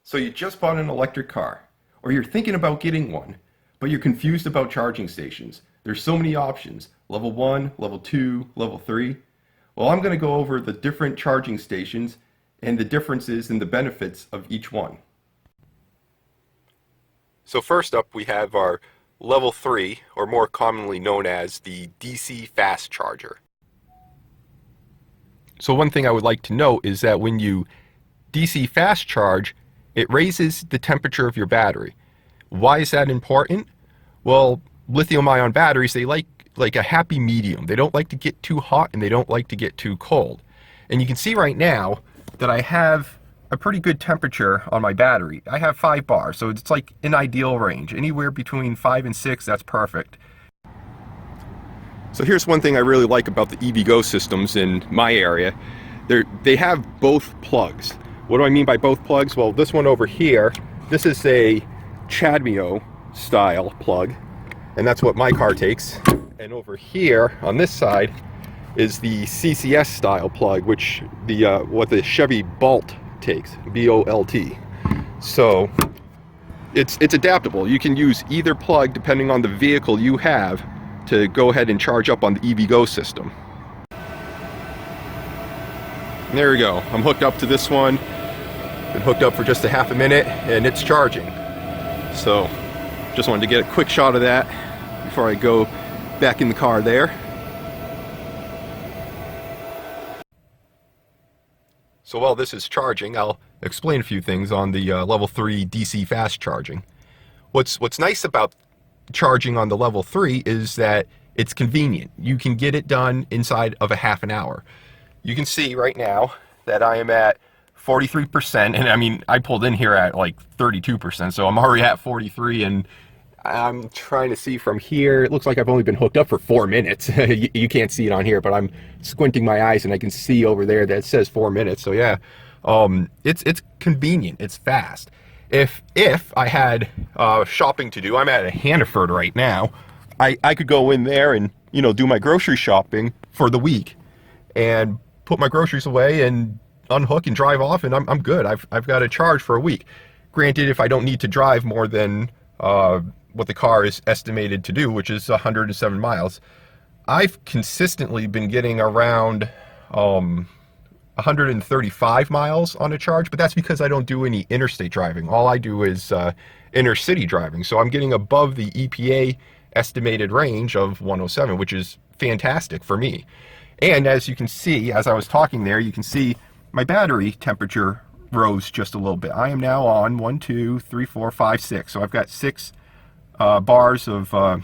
So you just bought an electric car, or you're thinking about getting one, but you're confused about charging stations. There's so many options, level 1, level 2, level 3. Well, I'm going to go over the different charging stations and the differences and the benefits of each one. So first up we have our level 3, or more commonly known as the DC fast charger. So one thing I would like to note is that when you DC fast charge, it raises the temperature of your battery. Why is that important? Well, lithium-ion batteries, they like a happy medium. They don't like to get too hot and they don't like to get too cold. And you can see right now that I have a pretty good temperature on my battery. I have 5 bars, so it's like an ideal range. Anywhere between 5 and 6, that's perfect. So here's one thing I really like about the EVgo systems in my area. They have both plugs. What do I mean by both plugs? Well, this one over here, this is a Cadmio style plug, and that's what my car takes. And over here on this side is the CCS style plug, which what the Chevy Bolt takes, B-O-L-T. So it's adaptable. You can use either plug depending on the vehicle you have to go ahead and charge up on the EVgo system. And there we go. I'm hooked up to this one. Been hooked up for just a half a minute and it's charging. So just wanted to get a quick shot of that before I go back in the car there. So while this is charging, I'll explain a few things on the level 3 DC fast charging. What's nice about charging on the level 3 is that it's convenient. You can get it done inside of a half an hour. You can see right now that I am at 43%, and I mean, I pulled in here at like 32%, so I'm already at 43, and I'm trying to see from here. It looks like I've only been hooked up for 4 minutes. You can't see it on here, but I'm squinting my eyes and I can see over there that it says 4 minutes. So yeah, it's convenient. It's fast. If I had shopping to do, I'm at a Hannaford right now. I could go in there and do my grocery shopping for the week, and put my groceries away and unhook and drive off, and I'm good. I've got a charge for a week. Granted, if I don't need to drive more than what the car is estimated to do, which is 107 miles. I've consistently been getting around 135 miles on a charge, but that's because I don't do any interstate driving. All I do is inner city driving. So I'm getting above the EPA estimated range of 107, which is fantastic for me. And as you can see, as I was talking there, you can see my battery temperature rose just a little bit. I am now on 1, 2, 3, 4, 5, 6. So I've got 6 bars of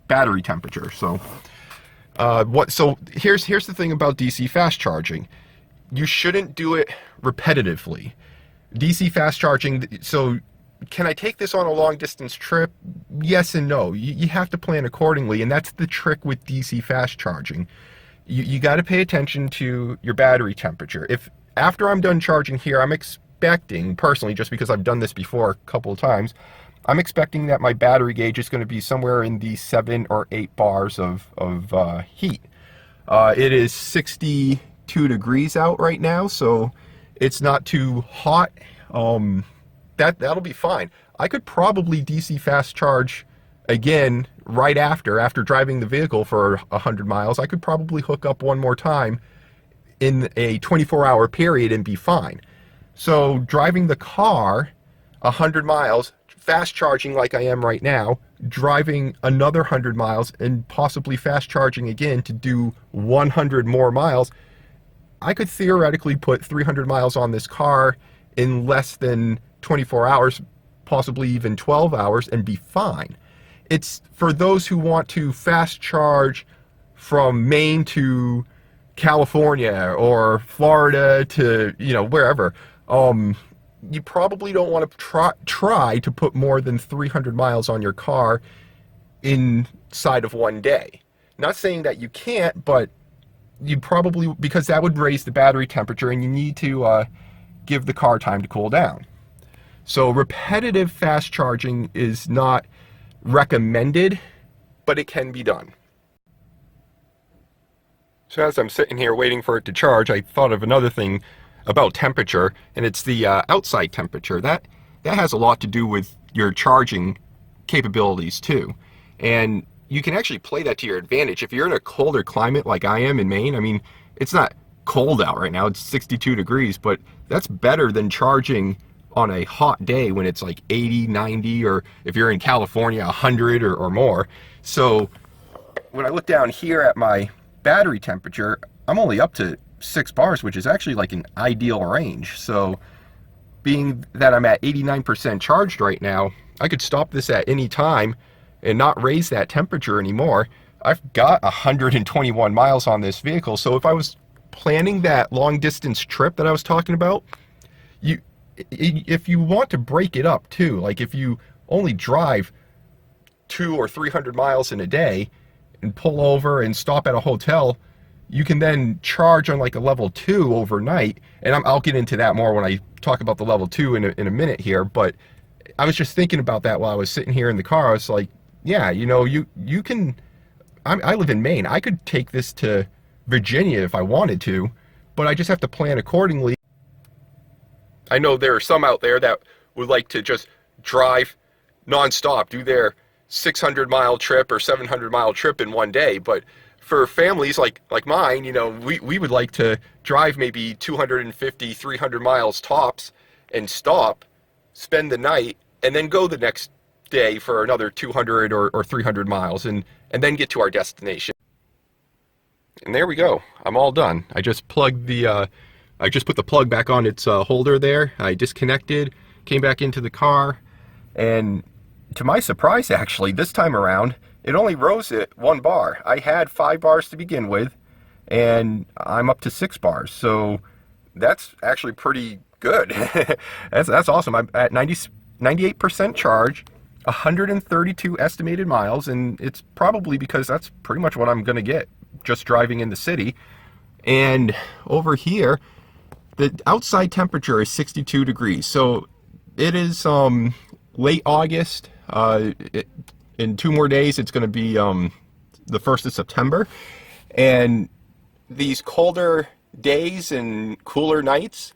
battery temperature. So here's the thing about DC fast charging. You shouldn't do it repetitively. DC fast charging, so can I take this on a long distance trip? Yes and no. You have to plan accordingly, and that's the trick with DC fast charging. You got to pay attention to your battery temperature. If after I'm done charging here, I'm expecting, personally, just because I've done this before a couple of times, I'm expecting that my battery gauge is going to be somewhere in the 7 or 8 bars of heat. It is 62 degrees out right now, so it's not too hot. That'll be fine. I could probably DC fast charge again right after driving the vehicle for 100 miles. I could probably hook up one more time in a 24-hour period and be fine. So driving the car 100 miles, fast charging like I am right now, driving another 100 miles and possibly fast charging again to do 100 more miles, I could theoretically put 300 miles on this car in less than 24 hours, possibly even 12 hours, and be fine. It's for those who want to fast charge from Maine to California or Florida to, wherever. You probably don't want to try to put more than 300 miles on your car inside of one day. Not saying that you can't, but you probably, because that would raise the battery temperature and you need to give the car time to cool down. So repetitive fast charging is not recommended, but it can be done. So as I'm sitting here waiting for it to charge, I thought of another thing about temperature, and it's the outside temperature. That has a lot to do with your charging capabilities too. And you can actually play that to your advantage. If you're in a colder climate like I am in Maine, I mean, it's not cold out right now, it's 62 degrees, but that's better than charging on a hot day when it's like 80, 90, or if you're in California, 100 or more. So when I look down here at my battery temperature, I'm only up to 6 bars, which is actually like an ideal range. So being that I'm at 89% charged right now, I could stop this at any time and not raise that temperature anymore. I've got 121 miles on this vehicle. So if I was planning that long distance trip that I was talking about, if you want to break it up too, like if you only drive 200 or 300 miles in a day and pull over and stop at a hotel, you can then charge on like a level 2 overnight. And I'll get into that more when I talk about the level 2 in a minute here. But I was just thinking about that while I was sitting here in the car. I was like, yeah, you know, you can, I live in Maine. I could take this to Virginia if I wanted to, but I just have to plan accordingly. I know there are some out there that would like to just drive nonstop, do their 600-mile trip or 700-mile trip in one day. But for families like mine, you know, we would like to drive maybe 250, 300 miles tops and stop, spend the night, and then go the next day for another 200 or 300 miles and then get to our destination. And there we go. I'm all done. I just plugged the I just put the plug back on its holder there. I disconnected, came back into the car, and to my surprise, actually, this time around, it only rose it 1 bar. I had 5 bars to begin with, and I'm up to 6 bars. So that's actually pretty good. that's awesome. I'm at 98% charge, 132 estimated miles, and it's probably because that's pretty much what I'm going to get just driving in the city. And over here, the outside temperature is 62 degrees. So it is late August. In 2 more days, it's going to be the 1st of September. And these colder days and cooler nights,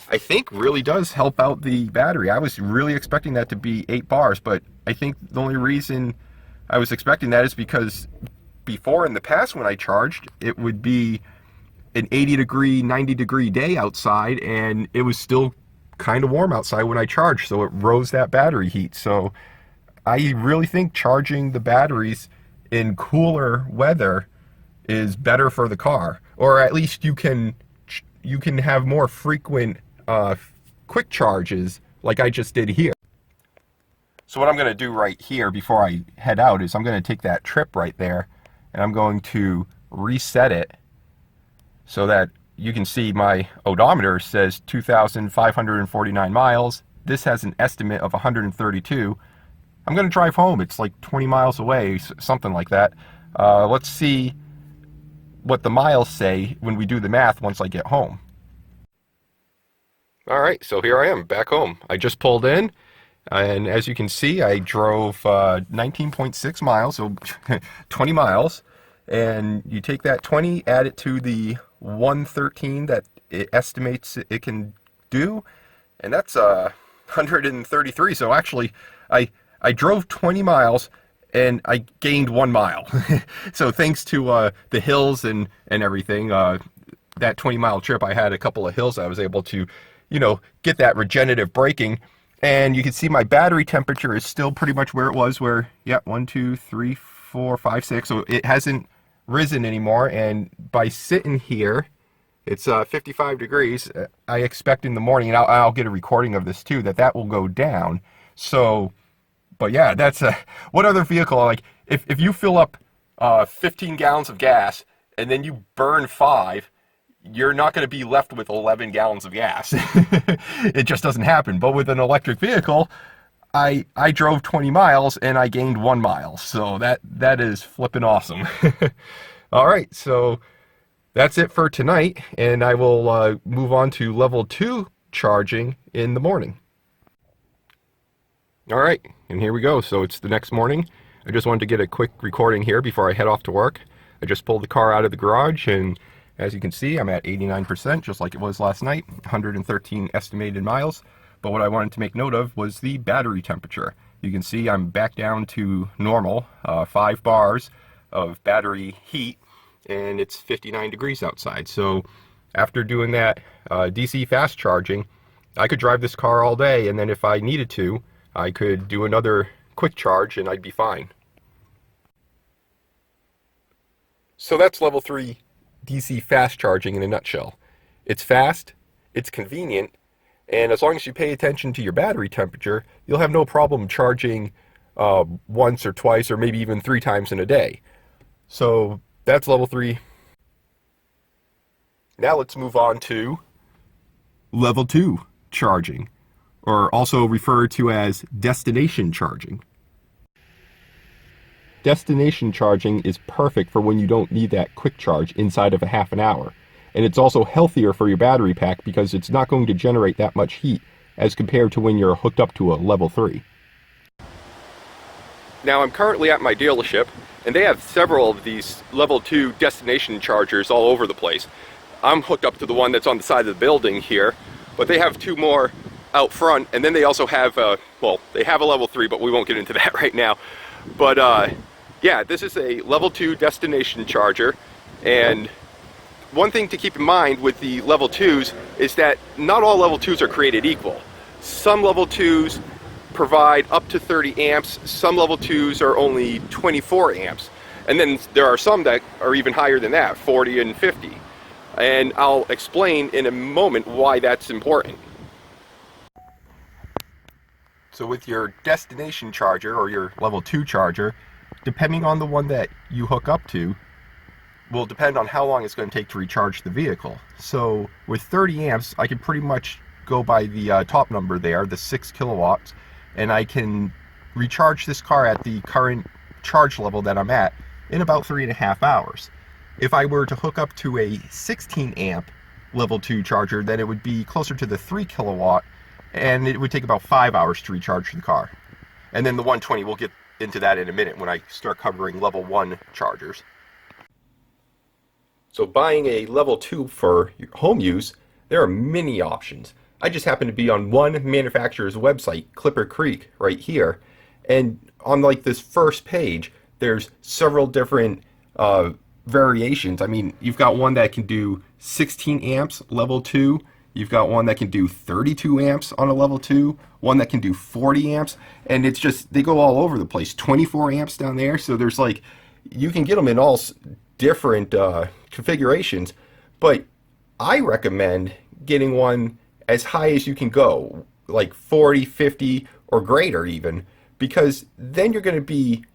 I think really does help out the battery. I was really expecting that to be 8 bars, but I think the only reason I was expecting that is because before in the past when I charged, it would be an 80 degree, 90 degree day outside, and it was still kind of warm outside when I charged, so it rose that battery heat. So I really think charging the batteries in cooler weather is better for the car, or at least you can have more frequent quick charges like I just did here. So what I'm going to do right here before I head out is I'm going to take that trip right there and I'm going to reset it so that you can see my odometer says 2,549 miles. This has an estimate of 132. I'm going to drive home. It's like 20 miles away, something like that. Let's see what the miles say when we do the math once I get home. All right, so here I am back home. I just pulled in, and as you can see, I drove 19.6 miles, so 20 miles. And you take that 20, add it to the 113 that it estimates it can do, and that's 133. So actually, I drove 20 miles and I gained 1 mile. So thanks to the hills and everything, that 20-mile trip, I had a couple of hills I was able to, you know, get that regenerative braking. And you can see my battery temperature is still pretty much where it was, where, yeah, 1, 2, 3, 4, 5, 6. So it hasn't risen anymore. And by sitting here, it's 55 degrees. I expect in the morning, and I'll get a recording of this too, that will go down. So, but yeah, that's what other vehicle, like if you fill up 15 gallons of gas and then you burn 5, you're not going to be left with 11 gallons of gas. It just doesn't happen. But with an electric vehicle, I drove 20 miles and I gained 1 mile. So that is flipping awesome. All right, so that's it for tonight, and I will move on to level 2 charging in the morning. All right, and here we go. So it's the next morning. I just wanted to get a quick recording here before I head off to work. I just pulled the car out of the garage, and As you can see, I'm at 89%, just like it was last night, 113 estimated miles. But what I wanted to make note of was the battery temperature. You can see I'm back down to normal, 5 bars of battery heat, and it's 59 degrees outside. So after doing that DC fast charging, I could drive this car all day, and then if I needed to, I could do another quick charge and I'd be fine. So that's level 3 DC fast charging in a nutshell. It's fast, it's convenient, and as long as you pay attention to your battery temperature, you'll have no problem charging once or twice or maybe even 3 times in a day. So that's level 3. Now let's move on to level 2 charging, or also referred to as destination charging. Destination charging is perfect for when you don't need that quick charge inside of a half an hour. And it's also healthier for your battery pack because it's not going to generate that much heat as compared to when you're hooked up to a level 3. Now I'm currently at my dealership, and they have several of these level 2 destination chargers all over the place. I'm hooked up to the one that's on the side of the building here, but they have 2 more out front, and then they also have, well, they have a level 3, but we won't get into that right now. But yeah, this is a level 2 destination charger, and one thing to keep in mind with the level 2s is that not all level 2s are created equal. Some level 2s provide up to 30 amps, some level 2s are only 24 amps, and then there are some that are even higher than that, 40 and 50. And I'll explain in a moment why that's important. So with your destination charger or your level 2 charger, depending on the one that you hook up to, will depend on how long it's going to take to recharge the vehicle. So with 30 amps, I can pretty much go by the top number there, the 6 kilowatts, and I can recharge this car at the current charge level that I'm at in about 3.5 hours. If I were to hook up to a 16 amp level 2 charger, then it would be closer to the 3 kilowatt, and it would take about 5 hours to recharge the car. And then the 120, we'll get into that in a minute when I start covering level 1 chargers. So buying a level 2 for home use, there are many options. I just happen to be on one manufacturer's website, Clipper Creek, right here, and on like this first page, there's several different variations. I mean, you've got one that can do 16 amps level 2, you've got one that can do 32 amps on a level 2, one that can do 40 amps, and it's just, they go all over the place. 24 amps down there, so there's like, you can get them in all different configurations, but I recommend getting one as high as you can go, like 40, 50, or greater even, because then you're going to be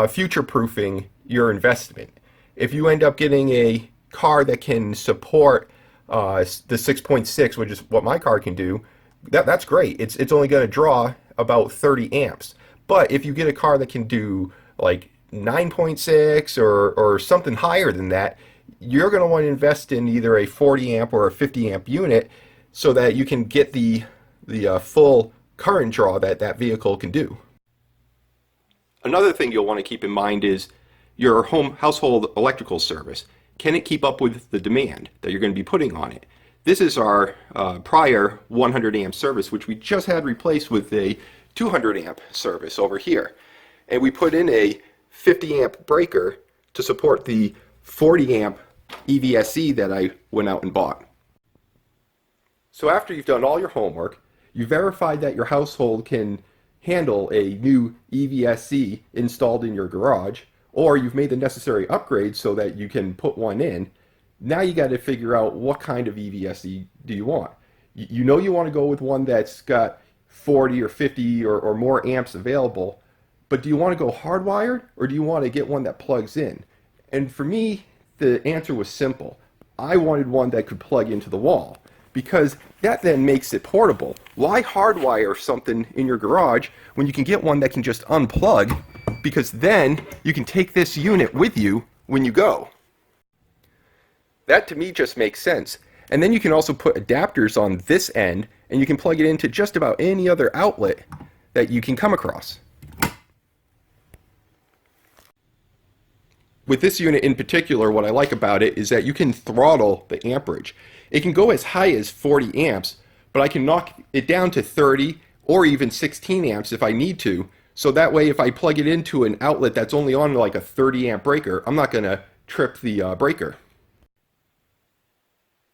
future-proofing your investment. If you end up getting a car that can support the 6.6, which is what my car can do, that's great. It's only going to draw about 30 amps. But if you get a car that can do like 9.6 or something higher than that, you're going to want to invest in either a 40 amp or a 50 amp unit so that you can get the full current draw that that vehicle can do. Another thing you'll want to keep in mind is your household electrical service. Can it keep up with the demand that you're going to be putting on it? This is our prior 100 amp service, which we just had replaced with a 200 amp service over here. And we put in a 50 amp breaker to support the 40 amp EVSE that I went out and bought. So after you've done all your homework, you verified that your household can handle a new EVSE installed in your garage, or you've made the necessary upgrades so that you can put one in. Now you got to figure out what kind of EVSE do you want. You know you want to go with one that's got 40 or 50 or more amps available, but do you want to go hardwired or do you want to get one that plugs in? And for me, the answer was simple. I wanted one that could plug into the wall, because that then makes it portable. Why hardwire something in your garage when you can get one that can just unplug, because then you can take this unit with you when you go. That to me just makes sense. And then you can also put adapters on this end and you can plug it into just about any other outlet that you can come across. With this unit in particular, what I like about it is that you can throttle the amperage. It can go as high as 40 amps, but I can knock it down to 30 or even 16 amps if I need to. So that way, if I plug it into an outlet that's only on like a 30 amp breaker, I'm not going to trip the breaker.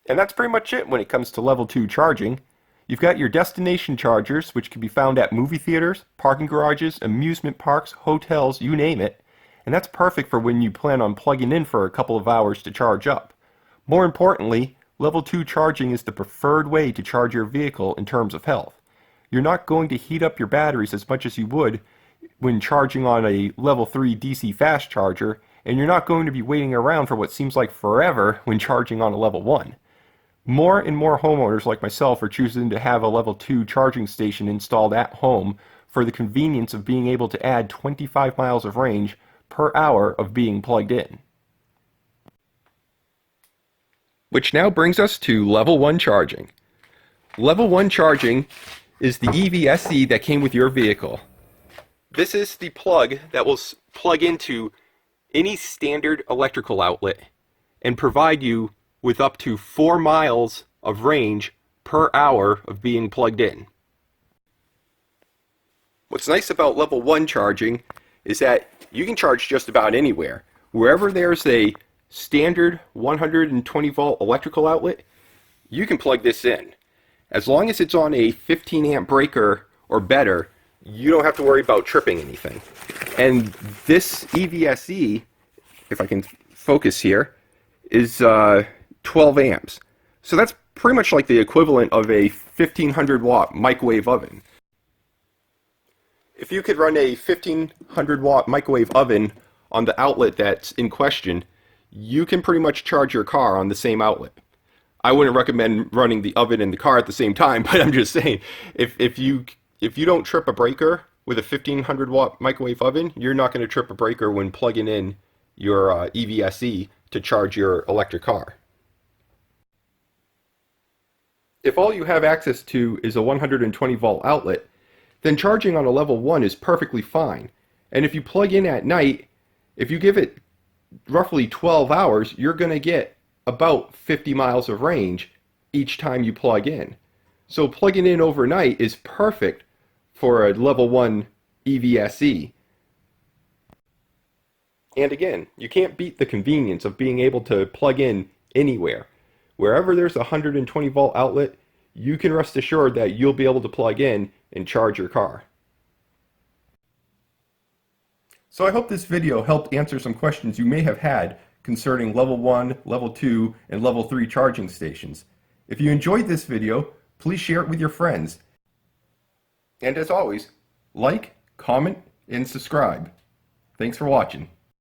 And that's pretty much it when it comes to level 2 charging. You've got your destination chargers, which can be found at movie theaters, parking garages, amusement parks, hotels, you name it. And that's perfect for when you plan on plugging in for a couple of hours to charge up. More importantly, level 2 charging is the preferred way to charge your vehicle in terms of health. You're not going to heat up your batteries as much as you would when charging on a level 3 DC fast charger, and you're not going to be waiting around for what seems like forever when charging on a level 1. More and more homeowners like myself are choosing to have a level 2 charging station installed at home for the convenience of being able to add 25 miles of range per hour of being plugged in. Which now brings us to level 1 charging. Level 1 charging is the EVSE that came with your vehicle. This is the plug that will plug into any standard electrical outlet and provide you with up to 4 miles of range per hour of being plugged in. What's nice about level 1 charging is that you can charge just about anywhere. Wherever there's a standard 120 volt electrical outlet, you can plug this in. As long as it's on a 15 amp breaker or better, you don't have to worry about tripping anything. And this EVSE, if I can focus here, is 12 amps. So that's pretty much like the equivalent of a 1500 watt microwave oven. If you could run a 1500 watt microwave oven on the outlet that's in question, you can pretty much charge your car on the same outlet. I wouldn't recommend running the oven and the car at the same time, but I'm just saying, if you don't trip a breaker with a 1500 watt microwave oven, you're not going to trip a breaker when plugging in your EVSE to charge your electric car. If all you have access to is a 120 volt outlet, then charging on a level 1 is perfectly fine. And if you plug in at night, if you give it roughly 12 hours, you're going to get about 50 miles of range each time you plug in. So plugging in overnight is perfect for a level 1 EVSE. And again, you can't beat the convenience of being able to plug in anywhere. Wherever there's a 120 volt outlet, you can rest assured that you'll be able to plug in and charge your car. So I hope this video helped answer some questions you may have had concerning level 1, level 2, and level 3 charging stations. If you enjoyed this video, please share it with your friends. And as always, like, comment, and subscribe. Thanks for watching.